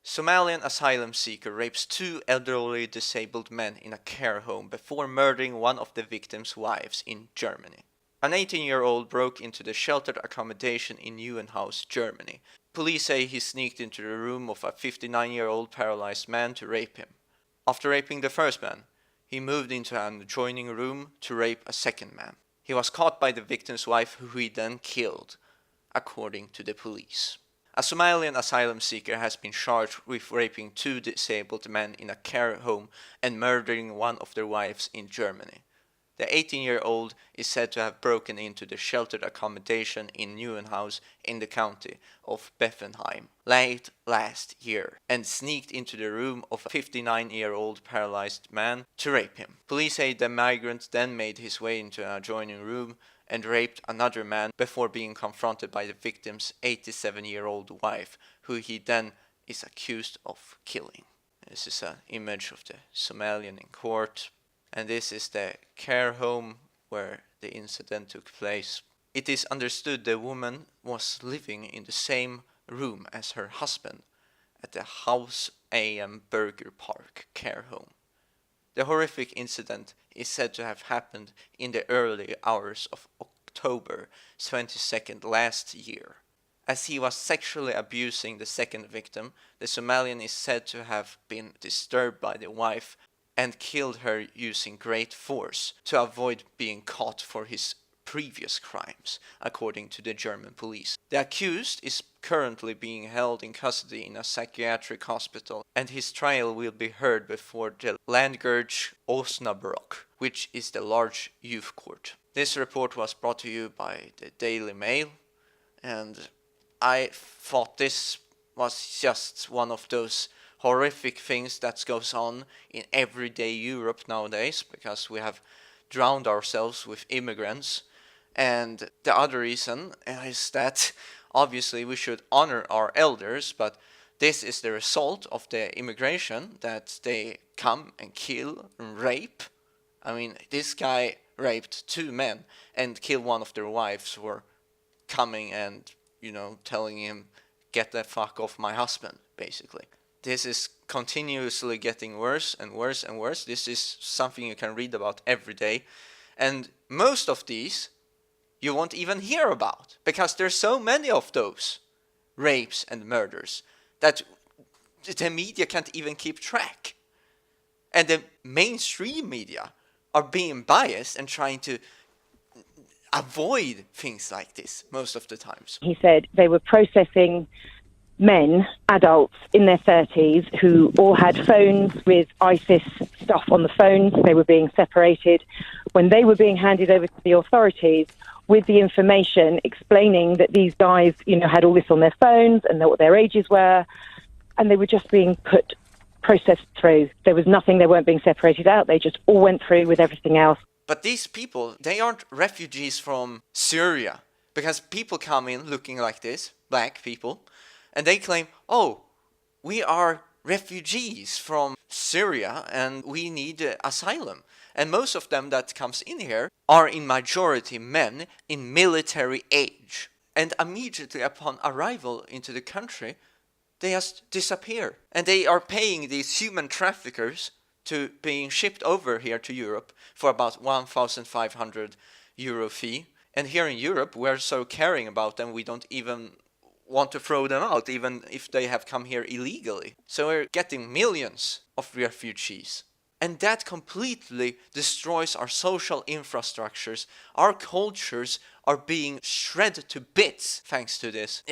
Somalian asylum seeker rapes two elderly disabled men in a care home before murdering one of the victim's wives in Germany. An 18-year-old broke into the sheltered accommodation in Neuenhaus, Germany. Police say he sneaked into the room of a 59-year-old paralyzed man to rape him. After raping the first man, he moved into an adjoining room to rape a second man. He was caught by the victim's wife, who he then killed, according to the police. A Somalian asylum seeker has been charged with raping two disabled men in a care home and murdering one of their wives in Germany. The 18-year-old is said to have broken into the sheltered accommodation in Neuenhaus in the county of Beffenheim late last year and sneaked into the room of a 59-year-old paralyzed man to rape him. Police say the migrant then made his way into an adjoining room and raped another man before being confronted by the victim's 87-year-old wife, who he then is accused of killing. This is an image of the Somalian in court, and this is the care home where the incident took place. It is understood the woman was living in the same room as her husband at the Haus am Burger Park care home. The horrific incident is said to have happened in the early hours of October 22nd last year. As he was sexually abusing the second victim, the Somalian is said to have been disturbed by the wife and killed her using great force to avoid being caught for his previous crimes, according to the German police. The accused is currently being held in custody in a psychiatric hospital, and his trial will be heard before the Landgericht Osnabrück, which is the large youth court. This report was brought to you by the Daily Mail, and I thought this was just one of those horrific things that goes on in everyday Europe nowadays, because we have drowned ourselves with immigrants. And the other reason is that obviously we should honor our elders, but this is the result of the immigration, that they come and kill and rape. I mean, this guy raped two men and killed one of their wives for coming and, telling him, get the fuck off my husband, basically. This is continuously getting worse and worse and worse. This is something you can read about every day. And most of these you won't even hear about, because there's so many of those rapes and murders that the media can't even keep track. And the mainstream media are being biased and trying to avoid things like this most of the times. He said they were processing men, adults in their 30s, who all had phones with ISIS stuff on the phones. They were being separated. When they were being handed over to the authorities with the information explaining that these guys, had all this on their phones and what their ages were, and they were just being processed through. There was nothing, they weren't being separated out. They just all went through with everything else. But these people, they aren't refugees from Syria, because people come in looking like this, black people, and they claim, oh, we are refugees from Syria and we need asylum. And most of them that comes in here are in majority men in military age. And immediately upon arrival into the country, they just disappear. And they are paying these human traffickers to being shipped over here to Europe for about 1,500 euro fee. And here in Europe, we're so caring about them, we don't even want to throw them out, even if they have come here illegally. So we're getting millions of refugees. And that completely destroys our social infrastructures. Our cultures are being shredded to bits thanks to this.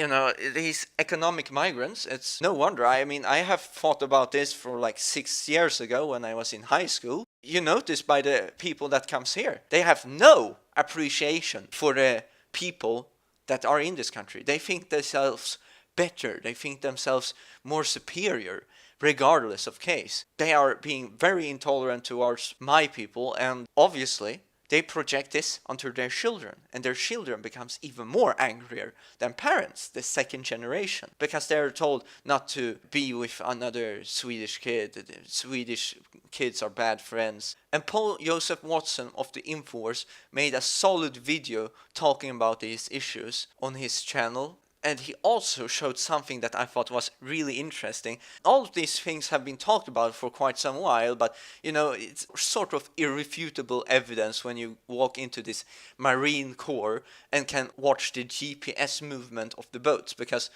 These economic migrants, it's no wonder. I mean, I have thought about this for like 6 years ago when I was in high school. You notice by the people that comes here, they have no appreciation for the people that are in this country. They think themselves better. They think themselves more superior, regardless of case. They are being very intolerant towards my people, and obviously they project this onto their children, and their children becomes even more angrier than parents, the second generation, because they're told not to be with another Swedish kid. The Swedish kids are bad friends. And Paul Joseph Watson of the Infowars made a solid video talking about these issues on his channel. And he also showed something that I thought was really interesting. All of these things have been talked about for quite some while, but it's sort of irrefutable evidence when you walk into this marine core and can watch the GPS movement of the boats. Because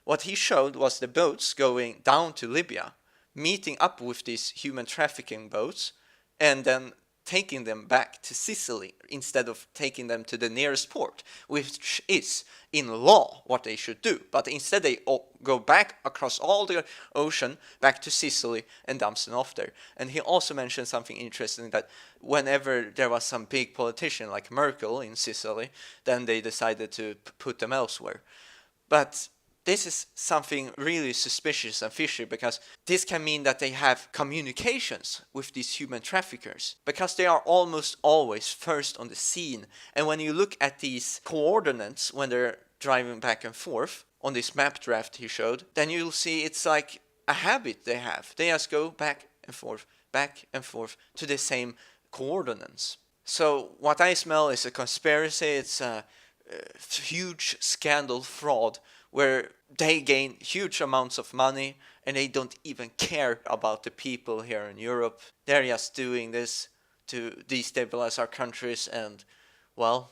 what he showed was the boats going down to Libya, meeting up with these human trafficking boats, and then taking them back to Sicily instead of taking them to the nearest port, which is in law what they should do. But instead they go back across all the ocean back to Sicily and dumps them off there. And he also mentioned something interesting, that whenever there was some big politician like Merkel in Sicily, then they decided to put them elsewhere. But this is something really suspicious and fishy, because this can mean that they have communications with these human traffickers, because they are almost always first on the scene. And when you look at these coordinates when they're driving back and forth on this map draft he showed, then you'll see it's like a habit they have. They just go back and forth to the same coordinates. So what I smell is a conspiracy. It's a huge scandal, fraud, where they gain huge amounts of money and they don't even care about the people here in Europe. They're just doing this to destabilize our countries, and, well,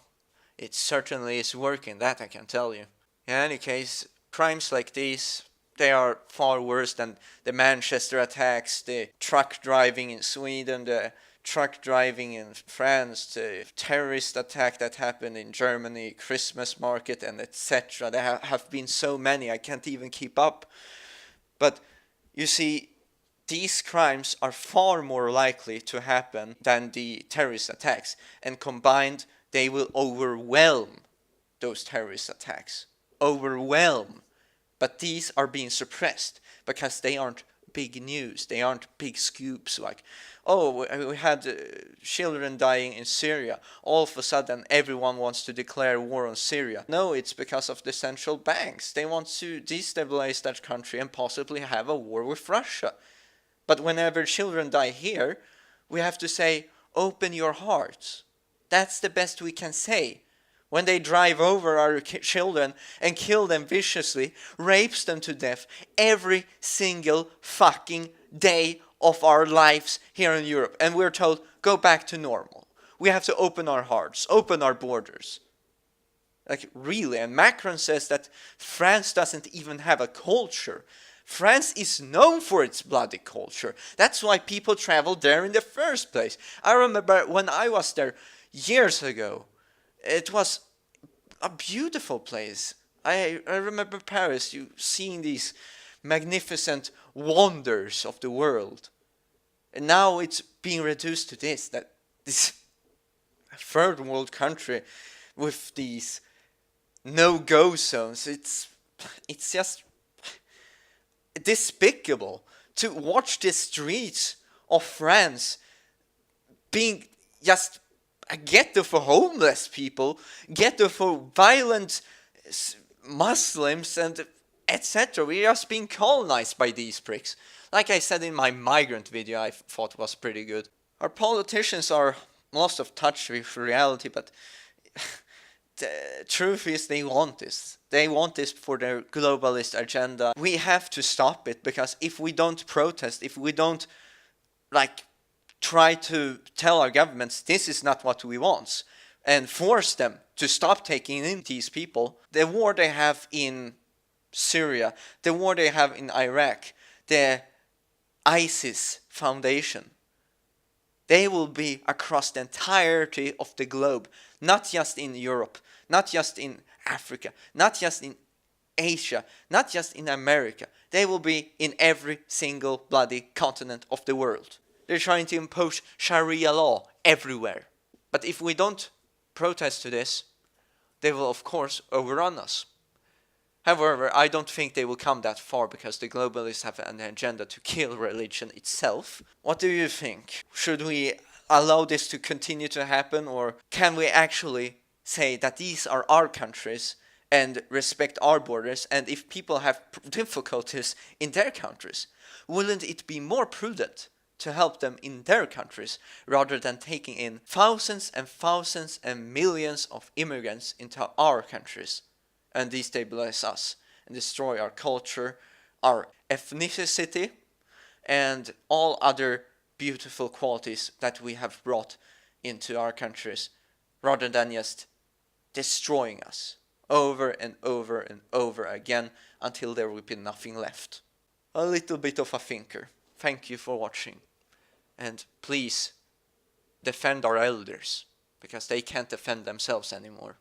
it certainly is working, that I can tell you. In any case, crimes like these, they are far worse than the Manchester attacks, the truck driving in Sweden, the truck driving in France, the terrorist attack that happened in Germany, Christmas market, and etc. There have been so many, I can't even keep up. But you see, these crimes are far more likely to happen than the terrorist attacks, and combined they will overwhelm those terrorist attacks. Overwhelm. But these are being suppressed because they aren't big news. They aren't big scoops like, oh, we had children dying in Syria. All of a sudden, everyone wants to declare war on Syria. No, it's because of the central banks. They want to destabilize that country and possibly have a war with Russia. But whenever children die here, we have to say, open your hearts. That's the best we can say. When they drive over our children and kill them viciously, rapes them to death every single fucking day of our lives here in Europe. And we're told, go back to normal. We have to open our hearts, open our borders. Like, really? And Macron says that France doesn't even have a culture. France is known for its bloody culture. That's why people travel there in the first place. I remember when I was there years ago, it was a beautiful place. I remember Paris, you seeing these magnificent wonders of the world. And now it's being reduced to this third world country with these no-go zones. It's just despicable to watch the streets of France being just a ghetto for homeless people, ghetto for violent Muslims, and etc. We're just being colonized by these pricks. Like I said in my migrant video, I thought was pretty good. Our politicians are lost of touch with reality, but the truth is they want this. They want this for their globalist agenda. We have to stop it, because if we don't protest, if we don't try to tell our governments this is not what we want, and force them to stop taking in these people, the war they have in Syria, the war they have in Iraq, the ISIS foundation, they will be across the entirety of the globe, not just in Europe, not just in Africa, not just in Asia, not just in America. They will be in every single bloody continent of the world. They're trying to impose Sharia law everywhere. But if we don't protest to this, they will of course overrun us. However, I don't think they will come that far, because the globalists have an agenda to kill religion itself. What do you think? Should we allow this to continue to happen, or can we actually say that these are our countries and respect our borders, and if people have difficulties in their countries, wouldn't it be more prudent to help them in their countries rather than taking in thousands and thousands and millions of immigrants into our countries? and destabilize us and destroy our culture, our ethnicity, and all other beautiful qualities that we have brought into our countries, rather than just destroying us over and over and over again until there will be nothing left. A little bit of a thinker. Thank you for watching. And please defend our elders, because they can't defend themselves anymore.